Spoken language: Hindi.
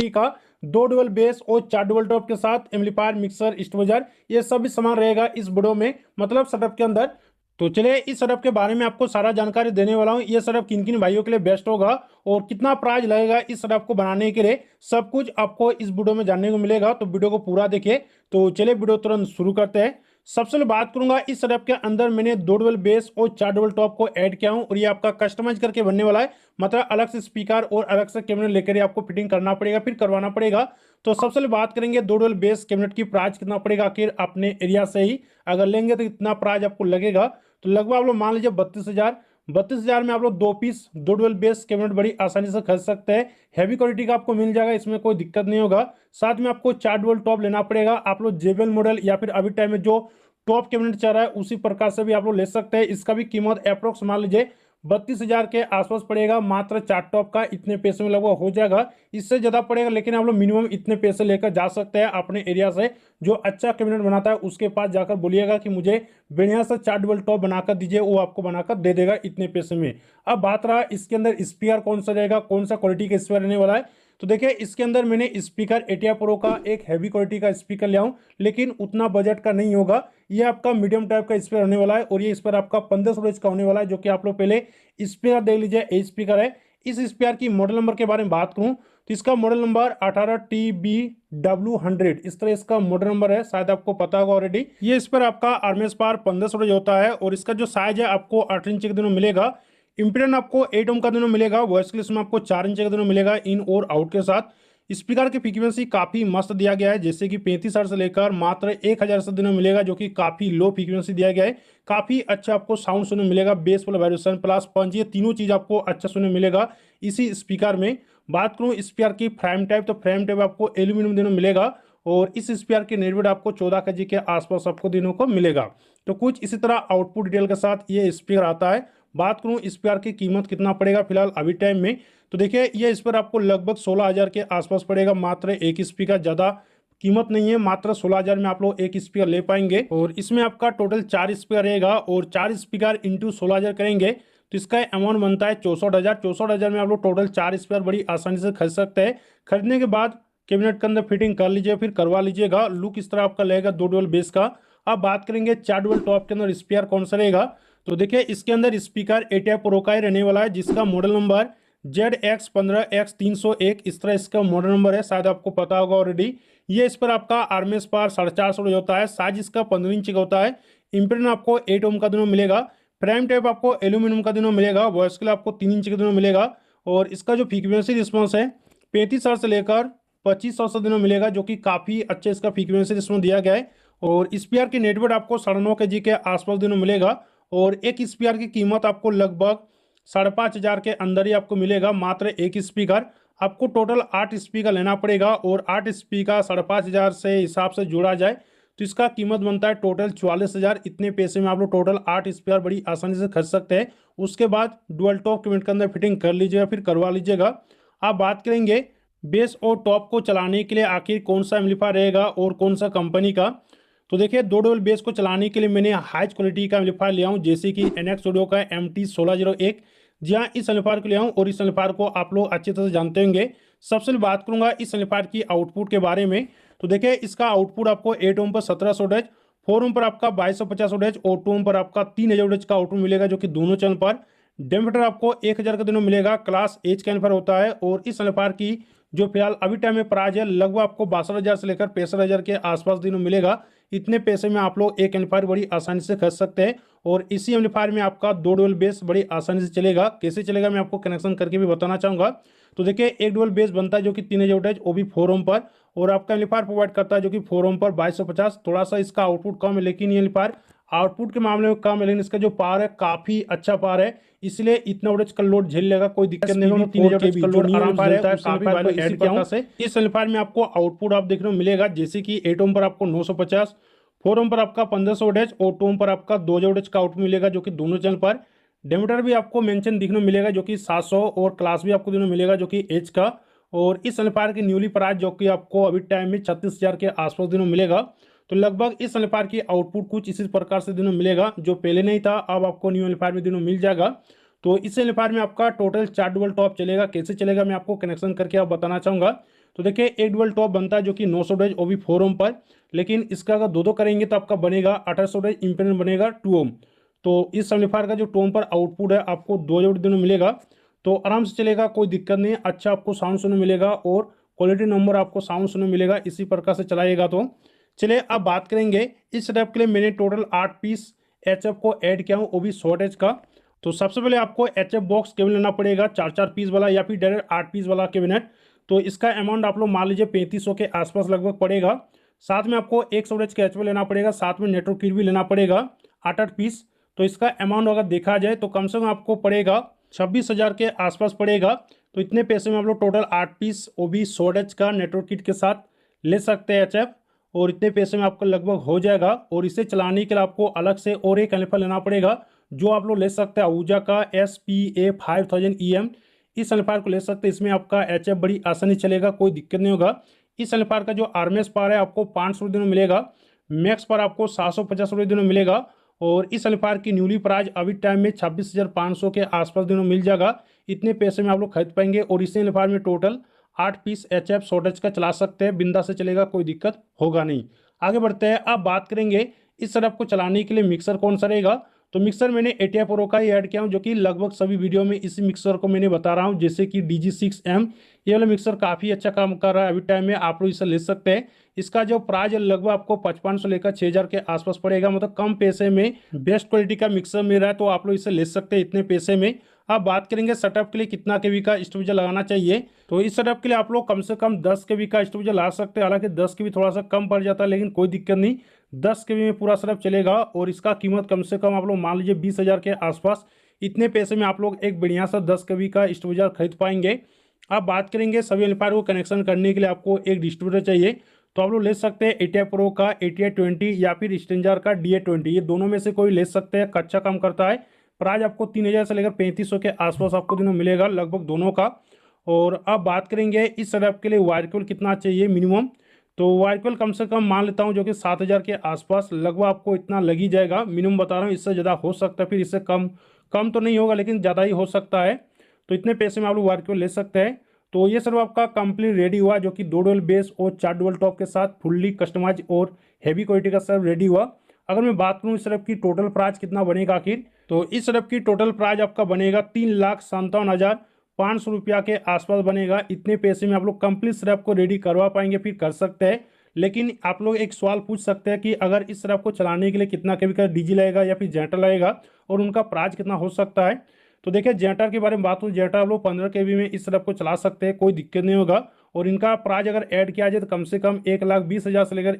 KD का 2 डुअल बेस और 4 डुअल टॉप के साथ एम्पलीफायर, मिक्सर, स्टेबलाइजर, ये सब भी सामान रहेगा इस वीडियो में, मतलब सेटअप के अंदर। तो चलिए इस सेटअप के बारे में आपको सारा जानकारी देने वाला हूँ। ये सेटअप किन किन भाइयों के लिए बेस्ट होगा और कितना प्राइस लगेगा इस सेटअप को बनाने के लिए, सब कुछ आपको इस वीडियो में जानने को मिलेगा। तो वीडियो को पूरा देखिए। तो चलिए वीडियो तुरंत शुरू करते हैं। सबसे पहले बात करूंगा, इस सेटअप के अंदर मैंने 2 डबल बेस और 4 डबल टॉप को ऐड किया हूं और ये आपका कस्टमाइज करके बनने वाला है। मतलब अलग से स्पीकर और अलग से कैबिनेट लेकर आपको फिटिंग करना पड़ेगा, फिर करवाना पड़ेगा। तो सबसे पहले बात करेंगे 2 डबल बेस कैबिनेट की प्राइस कितना पड़ेगा, आखिर अपने एरिया से ही अगर लेंगे तो इतना प्राइस आपको लगेगा। तो लगभग आप लोग मान लीजिए 32,000 में आप लोग 2 पीस 2 डुअल बेस कैबिनेट बड़ी आसानी से खरीद सकते हैं। हैवी क्वालिटी का आपको मिल जाएगा, इसमें कोई दिक्कत नहीं होगा। साथ में आपको 4 डुअल टॉप लेना पड़ेगा। आप लोग जेबल मॉडल या फिर अभी टाइम में जो टॉप कैबिनेट चल रहा है उसी प्रकार से भी आप लोग ले सकते हैं। इसका भी कीमत अप्रोक्स मान लीजिए 32,000 के आसपास पड़ेगा। मात्र 4 टॉप का इतने पैसे में लगभग हो जाएगा, इससे ज्यादा पड़ेगा, लेकिन आप लोग मिनिमम इतने पैसे लेकर जा सकते हैं अपने एरिया से। जो अच्छा कैबिनेट बनाता है उसके पास जाकर बोलिएगा कि मुझे बढ़िया सा 4 डबल टॉप बनाकर दीजिए, वो आपको बनाकर दे देगा इतने पैसे में। अब बात रहा इसके अंदर स्पीकर कौन सा रहेगा, कौन सा क्वालिटी का स्पीकर रहने वाला है। तो देखिए इसके अंदर मैंने स्पीकर एटिया प्रो का एक हैवी क्वालिटी का स्पीकर लिया हूं, लेकिन उतना बजट का नहीं होगा। ये आपका मीडियम टाइप का स्पीकर होने वाला है और ये स्पीकर आपका 1500 रेंज का होने वाला है, जो कि आप लोग पहले स्पीकर देख लीजिए। ये स्पीकर है। इस स्पीकर की मॉडल नंबर के बारे में बात करूं तो इसका मॉडल नंबर 18TBW100 इस तरह इसका मॉडल नंबर है, शायद आपको पता होगा ऑलरेडी। ये इस पर आपका आरएमएस पावर 1500 रेंज होता है और इसका जो साइज है आपको 8 इंच के दोनों मिलेगा। इंपीडेंस आपको 8 ओम का दोनों मिलेगा। वॉइस क्लिप में आपको 4 इंच का दोनों मिलेगा इन और आउट के साथ। स्पीकर की फ्रीक्वेंसी काफी मस्त दिया गया है, जैसे कि 35 हर्ट्ज से लेकर मात्र 1000 से दोनों मिलेगा, जो कि काफी लो फ्रीक्वेंसी दिया गया है। काफी अच्छा आपको साउंड सुनने मिलेगा, बेस प्लस वाइब्रेशन प्लस पंच, ये तीनों चीज आपको अच्छा सुनने मिलेगा इसी स्पीकर में। बात करूं स्पीकर की फ्रेम टाइप, तो फ्रेम टाइप आपको एल्यूमिनियम दोनों मिलेगा और इस स्पीकर के नेट वेट आपको 14 kg के आसपास आपको दिनों को मिलेगा। तो कुछ इसी तरह आउटपुट डिटेल के साथ ये स्पीकर आता है। बात करूं स्पीकर की कीमत कितना पड़ेगा फिलहाल अभी टाइम में, तो देखिए ये स्पीकर आपको लगभग 16,000 के आसपास पड़ेगा। मात्र एक स्पीकर, ज्यादा कीमत नहीं है, मात्र 16,000 में आप लोग एक स्पीकर ले पाएंगे। और इसमें आपका टोटल 4 स्पीकर रहेगा और 4 स्पीकर इंटू 16,000 करेंगे तो इसका अमाउंट बनता है 64,000। 64,000 में आप लोग टोटल 4 स्पीकर बड़ी आसानी से खरीद सकते हैं। खरीदने के बाद कैबिनेट के अंदर फिटिंग कर लीजिए, फिर करवा लीजिएगा। लुक इस तरह आपका लगेगा 2 डुअल बेस का। अब बात करेंगे 4 डुअल टॉप के अंदर स्पीकर कौन सा रहेगा, तो देखिए इसके अंदर स्पीकर एटिया प्रो का ही रहने वाला है, जिसका मॉडल नंबर ZX15X301 इस तरह इसका मॉडल नंबर है, शायद आपको पता होगा ऑलरेडी। ये इस पर आपका आरएमएस पावर 450 होता है। साइज इसका 15 इंच का होता है। इंपीडेंस आपको 8 ओम का दोनों मिलेगा। फ्रेम टाइप आपको एल्यूमिनियम का दोनों मिलेगा। वॉइस के लिए आपको 3 इंच का दोनों मिलेगा और इसका जो फ्रीक्वेंसी रिस्पॉन्स है 35 हर्ट्ज से लेकर 2500 से दोनों मिलेगा, जो कि काफी अच्छा इसका फ्रीक्वेंसी रिस्पॉन्स दिया गया है। और स्पीकर की नेटवर्क आपको 9.5 kg के आसपास दोनों मिलेगा और एक स्पीकर की कीमत आपको लगभग 5,500 के अंदर ही आपको मिलेगा। मात्र एक स्पीकर आपको टोटल 8 स्पीकर लेना पड़ेगा और 8 स्पीकर 5,500 से हिसाब से जोड़ा जाए तो इसका कीमत बनता है टोटल 44,000। इतने पैसे में आप लोग टोटल 8 स्पीकर बड़ी आसानी से खरीद सकते हैं। उसके बाद डुअल टॉप कैबिनेट के अंदर फिटिंग कर लीजिएगा, फिर करवा लीजिएगा। आप बात करेंगे बेस और टॉप को चलाने के लिए आखिर कौन सा एम्पलीफायर रहेगा और कौन सा कंपनी का, तो देखिए 2 डबल बेस को चलाने के लिए मैंने हाई क्वालिटी का एम्पलीफायर लिया हूं, जैसे कि NX ऑडियो का MT1601। जी हाँ, इस एम्पलीफायर को लिया हूं और इस एम्पलीफायर को आप लोग अच्छी तरह से जानते होंगे। सबसे बात करूंगा इस एम्पलीफायर की आउटपुट के बारे में, तो देखिए इसका आउटपुट आपको 8 ओम पर 1700 वोल्टेज, 4 ओम पर आपका 2250 वोल्टेज और 2 ओम पर आपका 3000 वोल्टेज का आउटपुट मिलेगा, जो कि दोनों चैनल पर। डेमोमीटर आपको 1000 का दोनों मिलेगा। क्लास एच का एम्पलीफायर होता है और इस एम्पलीफायर की जो फिलहाल अभी टाइम में प्राइस है लगभग आपको 62,000 से लेकर 65,000 के आसपास दिनों मिलेगा। इतने पैसे में आप लोग एक एम्पलीफायर बड़ी आसानी से खरीद सकते हैं और इसी एम्पलीफायर में आपका 2 डुअल बेस बड़ी आसानी से चलेगा। कैसे चलेगा मैं आपको कनेक्शन करके भी बताना चाहूंगा। तो देखिए एक डुअल बेस बनता है जो कि 3000 वोल्टेज, वो भी 4 ओम पर, और आपका एम्पलीफायर प्रोवाइड करता है जो कि 4 ओम पर 2250। थोड़ा सा इसका आउटपुट कम है, लेकिन ये एम्पलीफायर आउटपुट के मामले में कम है, लेकिन इसका जो पावर है काफी अच्छा पावर है, इसलिए इतना वोल्टेज का लोड झेल लेगा, कोई दिक्कत नहीं होगी। 3000 वोल्टेज का लोड आराम से झेलता है। काफी वैल्यू ऐड किया हूं। इस एम्पलीफायर में आपको आउटपुट आप देखने को मिलेगा, जैसे कि 8 ओम पर आपको 950, 4 ओम पर आपका 1500 वोल्टेज और 2 ओम पर आपका 2000 वोल्टेज का आउटपुट मिलेगा, जो कि दोनों चैनल पर। डेमीटर भी आपको मेंशन दिखने को मिलेगा, जो कि 700 और क्लास भी आपको दिखने को मिलेगा, जो कि एच का। और इस एम्पलीफायर की न्यूली प्राइस जो कि आपको अभी टाइम में 36,000 के आसपास दिनों मिलेगा। तो लगभग इस एम्पलीफायर की आउटपुट कुछ इसी प्रकार से दिनों मिलेगा, जो पहले नहीं था, अब आपको न्यू एम्पलीफायर में दिनों मिल जाएगा। तो इस एम्पलीफायर में आपका टोटल 4 डुअल टॉप चलेगा। कैसे चलेगा मैं आपको कनेक्शन करके आप बताना चाहूंगा। तो देखिए एक डुअल टॉप बनता है जो कि 900 डेज वो भी 4 ओम पर, लेकिन इसका अगर दो करेंगे तो आपका बनेगा 1800 डेज इम्पेडेंस बनेगा 2 ओम। तो इस एम्पलीफायर का जो टोन पर आउटपुट है आपको 2000 दिन में मिलेगा, तो आराम से चलेगा, कोई दिक्कत नहीं है, अच्छा आपको साउंड सुनने मिलेगा और क्वालिटी नंबर आपको साउंड सुनने मिलेगा इसी प्रकार से चलाइएगा। तो चलिए अब बात करेंगे इस सेटअप के लिए मैंने टोटल 8 पीस एचएफ को ऐड किया हूँ, वो भी शॉर्ट एज का। तो सबसे पहले आपको एचएफ बॉक्स केबल लेना पड़ेगा 4-4 पीस वाला या फिर डायरेक्ट 8 पीस वाला कैबिनेट। तो इसका अमाउंट आप लोग मान लीजिए 3500 के आसपास लगभग पड़ेगा। साथ में आपको एक स्टोरेज का एचएफ लेना पड़ेगा, साथ में नेटवर्क किट भी लेना पड़ेगा 8-8 पीस। तो इसका अमाउंट अगर देखा जाए तो कम से कम आपको पड़ेगा 26,000 के आसपास पड़ेगा। तो इतने पैसे में आप लोग टोटल 8 पीस वो भी शॉर्ट एज का नेटवर्क किट के साथ ले सकते हैं एचएफ, और इतने पैसे में आपका लगभग हो जाएगा। और इसे चलाने के लिए आपको अलग से और एक एम्पलीफायर लेना पड़ेगा जो आप लोग ले सकते हैं आहूजा का SPA5000EM। इस एम्पलीफायर को ले सकते हैं, इसमें आपका एचएफ बड़ी आसानी चलेगा, कोई दिक्कत नहीं होगा। इस एम्पलीफायर का जो आरएमएस पावर है आपको 500 दिन में मिलेगा, मैक्स पर आपको 750 दिन में मिलेगा। और इस एम्पलीफायर की न्यूली प्राइस अभी टाइम में 26,500 के आसपास दिनों में मिल जाएगा। इतने पैसे में आप लोग खरीद पाएंगे और इस एम्पलीफायर में टोटल 8 पीस एचएफ शॉर्टेज का चला सकते हैं, बिंदा से चलेगा, कोई दिक्कत होगा नहीं। आगे बढ़ते हैं, अब बात करेंगे इस सेटअप को चलाने के लिए मिक्सर कौन सा रहेगा। तो मिक्सर मैंने ATI प्रो का ही ऐड किया हूँ, जो कि लगभग सभी वीडियो में इसी मिक्सर को मैंने बता रहा हूँ, जैसे कि DG6M। ये वाला मिक्सर काफ़ी अच्छा काम कर रहा है अभी टाइम में, आप लोग इसे ले सकते हैं। इसका जो प्राइस है लगभग आपको 5500 लेकर 6000 के आसपास पड़ेगा, मतलब कम पैसे में बेस्ट क्वालिटी का मिक्सर मिल रहा है, तो आप लोग इसे ले सकते हैं इतने पैसे में। अब बात करेंगे सेटअप के लिए कितना केवी का स्टोरेज लगाना चाहिए। तो इस सेटअप के लिए आप लोग कम से कम 10 केवी का स्टोरेज ला सकते हैं, हालांकि 10 केवी थोड़ा सा कम पड़ जाता है, लेकिन कोई दिक्कत नहीं, 10 केवी में पूरा सेटअप चलेगा। और इसका कीमत कम से कम आप लोग मान लीजिए 20,000 के आसपास। इतने पैसे में आप लोग एक बढ़िया सा 10 केवी का स्टोरेज खरीद पाएंगे। अब बात करेंगे सभी एम्पलीफायर को कनेक्शन करने के लिए आपको एक डिस्ट्रीब्यूटर चाहिए। तो आप लोग ले सकते हैं ATI प्रो का ATI20 या फिर स्ट्रेंजर का DA20, ये दोनों में से कोई ले सकते हैं, अच्छा काम करता है। प्राइस आपको 3000 से लेकर 3500 के आसपास आपको दिनों मिलेगा लगभग दोनों का। और अब बात करेंगे इस सेटअप के लिए वायर केबल कितना चाहिए मिनिमम। तो वायर केबल कम से कम मान लेता हूँ जो कि 7000 के आसपास लगभग आपको इतना लग ही जाएगा, मिनिमम बता रहा हूँ, इससे ज़्यादा हो सकता है, फिर इससे कम कम तो नहीं होगा लेकिन ज़्यादा ही हो सकता है। तो इतने पैसे में आप लोग वायर केबल ले सकते हैं। तो ये सर आपका कंप्लीट रेडी हुआ, जो कि 2 डुअल बेस और 4 डुअल टॉप के साथ फुल्ली कस्टमाइज और हैवी क्वालिटी का सर रेडी हुआ। अगर मैं बात करूँ इस सर्फ की टोटल प्राइस कितना बनेगा आखिर, तो इस सर्फ की टोटल प्राइस आपका बनेगा 3,57,500 रुपया के आसपास बनेगा। इतने पैसे में आप लोग कंप्लीट सर्फ को रेडी करवा पाएंगे, फिर कर सकते हैं। लेकिन आप लोग एक सवाल पूछ सकते हैं कि अगर इस सर्फ को चलाने के लिए कितना केवी का डीजी लगेगा या फिर जनरेटर लगेगा और उनका प्राइस कितना हो सकता है। तो देखिए जनरेटर के बारे में बात हो, जनरेटर आप लोग 15 केवी में इस सर्फ को चला सकते हैं, कोई दिक्कत नहीं होगा। और इनका प्राइस अगर ऐड किया जाए तो कम से कम 1,20,000 से लेकर